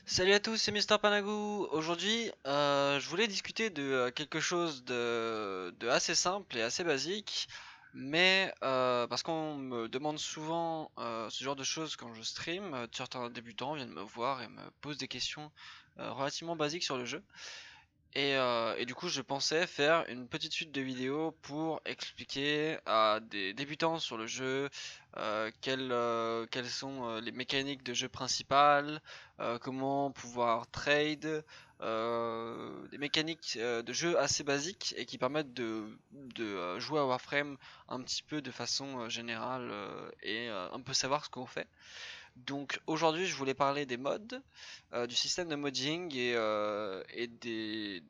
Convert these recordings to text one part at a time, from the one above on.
Salut à tous, c'est Mister Panagou. Aujourd'hui, je voulais discuter de quelque chose de assez simple et assez basique, mais parce qu'on me demande souvent ce genre de choses quand je stream. Certains débutants viennent me voir et me posent des questions relativement basiques sur le jeu. Et du coup, je pensais faire une petite suite de vidéos pour expliquer à des débutants sur le jeu quelles sont les mécaniques de jeu principales, comment pouvoir trade, des mécaniques de jeu assez basiques et qui permettent de jouer à Warframe un petit peu de façon générale et un peu savoir ce qu'on fait. Donc aujourd'hui, je voulais parler des mods, du système de modding et des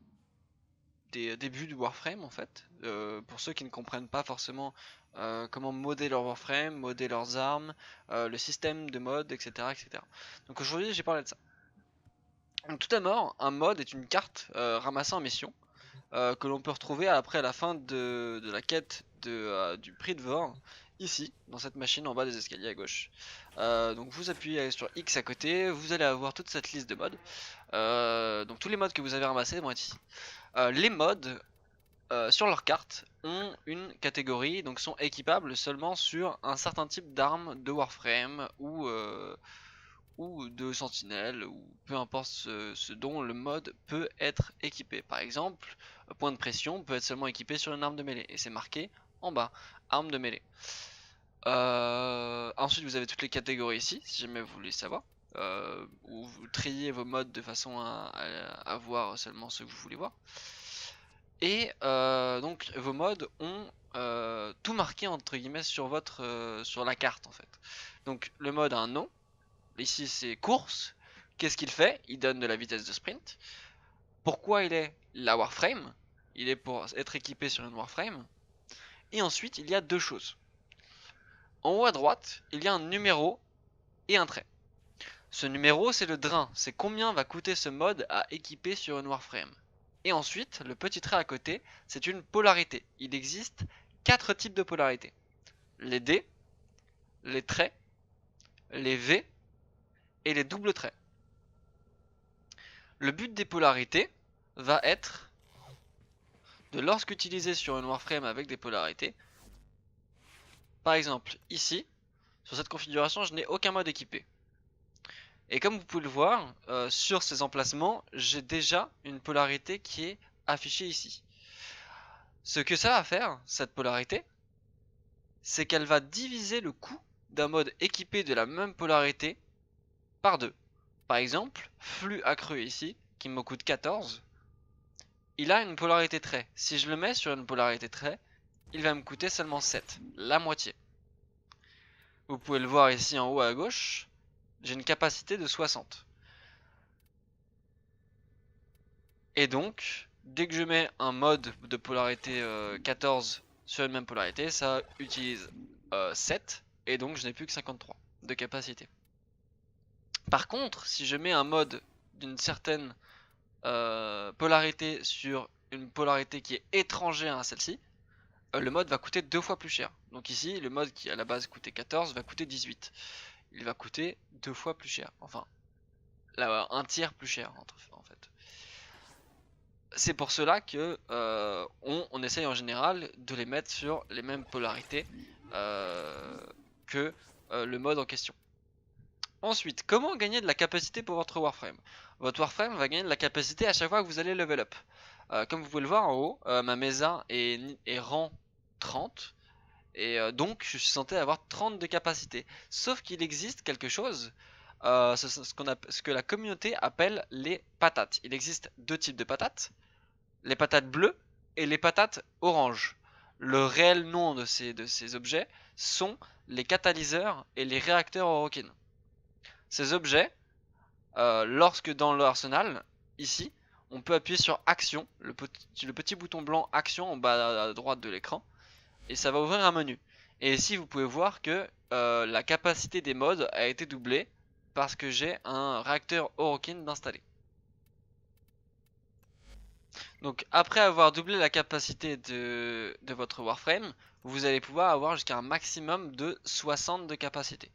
débuts du Warframe en fait. Pour ceux qui ne comprennent pas forcément comment modder leur Warframe, modder leurs armes, le système de mod, etc. etc. Donc aujourd'hui, j'ai parlé de ça. Donc tout d'abord, un mod est une carte ramassée en mission que l'on peut retrouver après à la fin de la quête du prix de Vor, ici, dans cette machine en bas des escaliers à gauche. Donc vous appuyez sur X à côté, vous allez avoir toute cette liste de mods. Donc tous les mods que vous avez ramassés vont être ici. Les mods sur leur carte ont une catégorie, donc sont équipables seulement sur un certain type d'armes de Warframe ou de sentinelle, ou peu importe ce dont le mode peut être équipé. Par exemple, point de pression peut être seulement équipé sur une arme de mêlée, et c'est marqué en bas, arme de mêlée. Ensuite vous avez toutes les catégories ici, si jamais vous voulez savoir, où vous triez vos modes de façon à voir seulement ceux que vous voulez voir. Et donc vos modes ont tout marqué entre guillemets sur sur la carte en fait. Donc le mode a un nom, ici c'est course. Qu'est-ce qu'il fait? Il donne de la vitesse de sprint. Pourquoi il est la Warframe? Il est pour être équipé sur une Warframe. Et ensuite il y a deux choses. En haut à droite, il y a un numéro et un trait. Ce numéro c'est le drain, c'est combien va coûter ce mode à équiper sur une Warframe. Et ensuite, le petit trait à côté, c'est une polarité. Il existe 4 types de polarités. Les D, les traits, les V et les doubles traits. Le but des polarités va être de lorsqu'utilisé sur une Warframe avec des polarités. Par exemple, ici, sur cette configuration, je n'ai aucun mode équipé. Et comme vous pouvez le voir, sur ces emplacements, j'ai déjà une polarité qui est affichée ici. Ce que ça va faire, cette polarité, c'est qu'elle va diviser le coût d'un mode équipé de la même polarité par 2. Par exemple, flux accru ici, qui me coûte 14, il a une polarité trait. Si je le mets sur une polarité trait, il va me coûter seulement 7, la moitié. Vous pouvez le voir ici en haut à gauche, j'ai une capacité de 60. Et donc, dès que je mets un mode de polarité 14 sur une même polarité, ça utilise 7, et donc je n'ai plus que 53 de capacité. Par contre, si je mets un mode d'une certaine polarité sur une polarité qui est étrangère à celle-ci, le mode va coûter 2 fois plus cher. Donc ici, le mode qui à la base coûtait 14 va coûter 18. Il va coûter 2 fois plus cher. Enfin, là, un tiers plus cher en fait. C'est pour cela que on essaye en général de les mettre sur les mêmes polarités que le mode en question. Ensuite, comment gagner de la capacité pour votre Warframe? Votre Warframe va gagner de la capacité à chaque fois que vous allez level up. Comme vous pouvez le voir en haut, ma Mesa est rang 30. Et donc je suis censé avoir 30 de capacité. Sauf qu'il existe quelque chose, ce que la communauté appelle les patates. Il existe deux types de patates, les patates bleues et les patates oranges. Le réel nom de ces objets sont les catalyseurs et les réacteurs Orokin. Ces objets, lorsque dans l'arsenal, ici, on peut appuyer sur Action, le petit bouton blanc Action en bas à droite de l'écran, et ça va ouvrir un menu. Et ici, vous pouvez voir que la capacité des mods a été doublée parce que j'ai un réacteur Orokin d'installer. Donc après avoir doublé la capacité de votre Warframe, vous allez pouvoir avoir jusqu'à un maximum de 60 de capacité.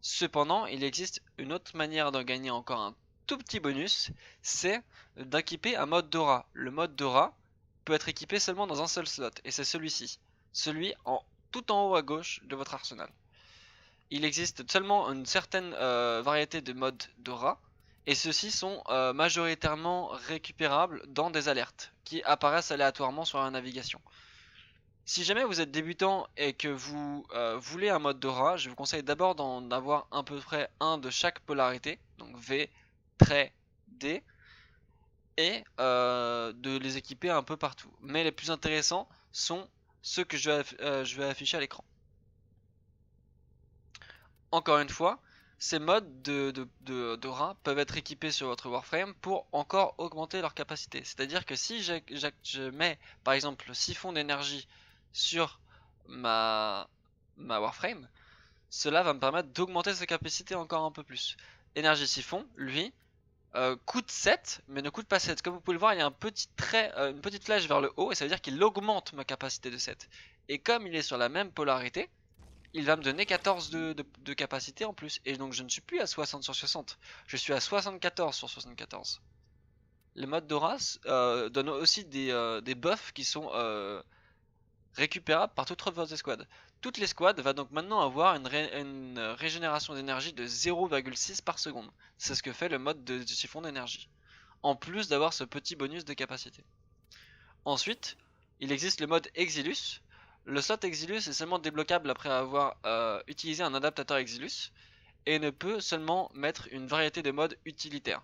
Cependant, il existe une autre manière d'en gagner encore un tout petit bonus, c'est d'équiper un mode Dora. Le mode Dora peut être équipé seulement dans un seul slot, et c'est celui-ci. Celui tout en haut à gauche de votre arsenal. Il existe seulement une certaine variété de modes Dora, et ceux-ci sont majoritairement récupérables dans des alertes, qui apparaissent aléatoirement sur la navigation. Si jamais vous êtes débutant et que vous voulez un mode Dora, je vous conseille d'abord d'en avoir à peu près un de chaque polarité, donc V, trait, D, et de les équiper un peu partout. Mais les plus intéressants sont ceux que je vais afficher à l'écran. Encore une fois, ces modes de Dora peuvent être équipés sur votre Warframe pour encore augmenter leur capacité. C'est-à-dire que si je mets par exemple le siphon d'énergie sur ma Warframe, cela va me permettre d'augmenter sa capacité encore un peu plus. Énergie siphon, lui, coûte 7, mais ne coûte pas 7. Comme vous pouvez le voir, il y a un petit trait, une petite flèche vers le haut, et ça veut dire qu'il augmente ma capacité de 7. Et comme il est sur la même polarité, il va me donner 14 de capacité en plus. Et donc je ne suis plus à 60 sur 60, je suis à 74 sur 74. Les modes Doras donnent aussi des buffs qui sont récupérables par toute votre escouade. Toutes les squads vont donc maintenant avoir une régénération d'énergie de 0,6 par seconde. C'est ce que fait le mode de siphon d'énergie, en plus d'avoir ce petit bonus de capacité. Ensuite, il existe le mode Exilus. Le slot Exilus est seulement débloquable après avoir utilisé un adaptateur Exilus, et ne peut seulement mettre une variété de modes utilitaires.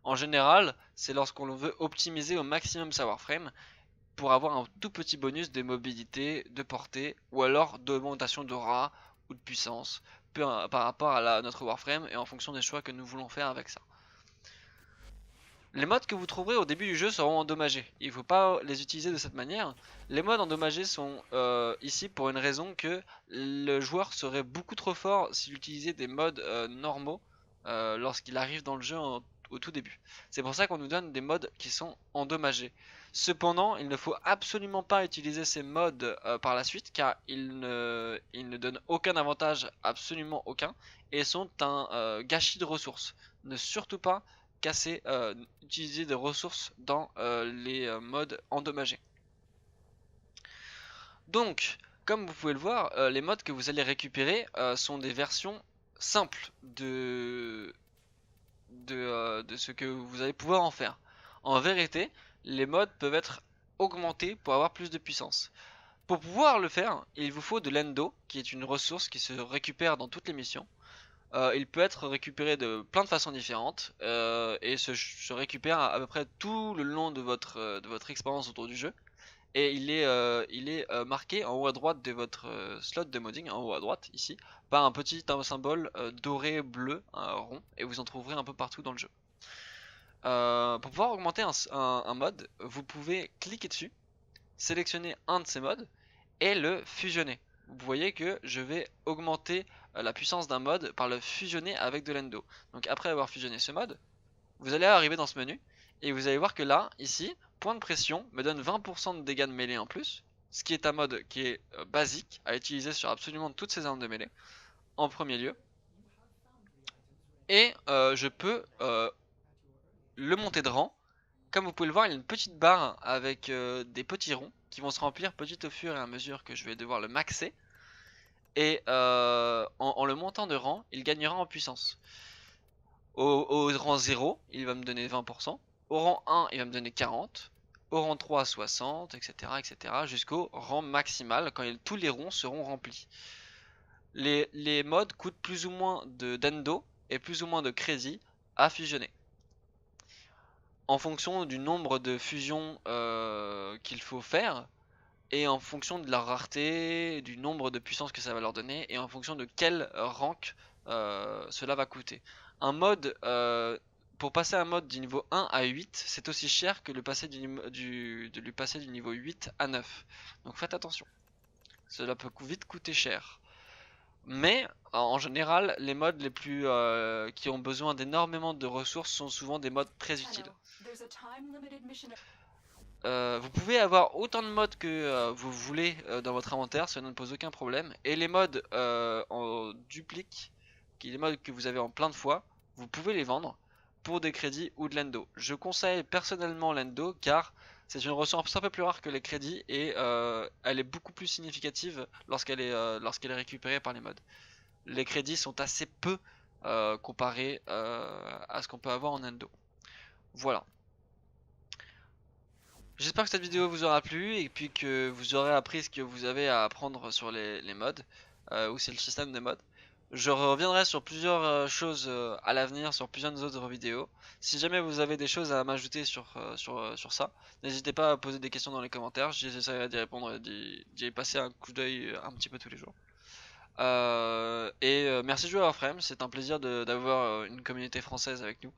En général, c'est lorsqu'on veut optimiser au maximum sa Warframe pour avoir un tout petit bonus de mobilité, de portée, ou alors d'augmentation d'aura ou de puissance, par rapport à notre Warframe et en fonction des choix que nous voulons faire avec ça. Les modes que vous trouverez au début du jeu seront endommagés. Il ne faut pas les utiliser de cette manière. Les modes endommagés sont ici pour une raison que le joueur serait beaucoup trop fort s'il utilisait des modes normaux lorsqu'il arrive dans le jeu au tout début. C'est pour ça qu'on nous donne des modes qui sont endommagés. Cependant, il ne faut absolument pas utiliser ces modes par la suite, car ils ne donnent aucun avantage, absolument aucun, et sont un gâchis de ressources. Ne surtout pas utiliser des ressources dans les modes endommagés. Donc, comme vous pouvez le voir, les modes que vous allez récupérer sont des versions simples de ce que vous allez pouvoir en faire. En vérité, les modes peuvent être augmentés pour avoir plus de puissance. Pour pouvoir le faire, il vous faut de l'endo, qui est une ressource qui se récupère dans toutes les missions. Il peut être récupéré de plein de façons différentes et se récupère à peu près tout le long de votre expérience autour du jeu. Et il est marqué en haut à droite de votre slot de modding, en haut à droite ici, par un petit symbole doré bleu, rond, et vous en trouverez un peu partout dans le jeu. Pour pouvoir augmenter un mode, vous pouvez cliquer dessus, sélectionner un de ces modes et le fusionner. Vous voyez que je vais augmenter la puissance d'un mode par le fusionner avec de l'endo. Donc après avoir fusionné ce mode, vous allez arriver dans ce menu et vous allez voir que là, ici, point de pression me donne 20% de dégâts de mêlée en plus, ce qui est un mode qui est basique à utiliser sur absolument toutes ces armes de mêlée en premier lieu. Et je peux le monter de rang. Comme vous pouvez le voir, il y a une petite barre avec des petits ronds qui vont se remplir petit au fur et à mesure que je vais devoir le maxer. Et en le montant de rang, il gagnera en puissance. Au rang 0, il va me donner 20%. Au rang 1, il va me donner 40%. Au rang 3, 60%, etc. etc. jusqu'au rang maximal quand tous les ronds seront remplis. Les modes coûtent plus ou moins d'endo et plus ou moins de crédit à fusionner. En fonction du nombre de fusions qu'il faut faire, et en fonction de la rareté, du nombre de puissance que ça va leur donner, et en fonction de quel rank cela va coûter. Un mode, pour passer un mode du niveau 1 à 8, c'est aussi cher que de lui passer du niveau 8 à 9. Donc faites attention, cela peut vite coûter cher. Mais en général, les modes les plus qui ont besoin d'énormément de ressources sont souvent des modes très utiles. Vous pouvez avoir autant de modes que vous voulez dans votre inventaire, ça ne pose aucun problème. Et les modes en duplique, les modes que vous avez en plein de fois, vous pouvez les vendre pour des crédits ou de l'endo. Je conseille personnellement l'endo car c'est une ressource un peu plus rare que les crédits et elle est beaucoup plus significative lorsqu'elle est récupérée par les mods. Les crédits sont assez peu comparés à ce qu'on peut avoir en endo. Voilà. J'espère que cette vidéo vous aura plu et puis que vous aurez appris ce que vous avez à apprendre sur les mods ou c'est le système des mods. Je reviendrai sur plusieurs choses à l'avenir, sur plusieurs autres vidéos. Si jamais vous avez des choses à m'ajouter sur ça, n'hésitez pas à poser des questions dans les commentaires. J'essaierai d'y répondre et d'y passer un coup d'œil un petit peu tous les jours. Merci de jouer à Warframe, c'est un plaisir d'avoir une communauté française avec nous.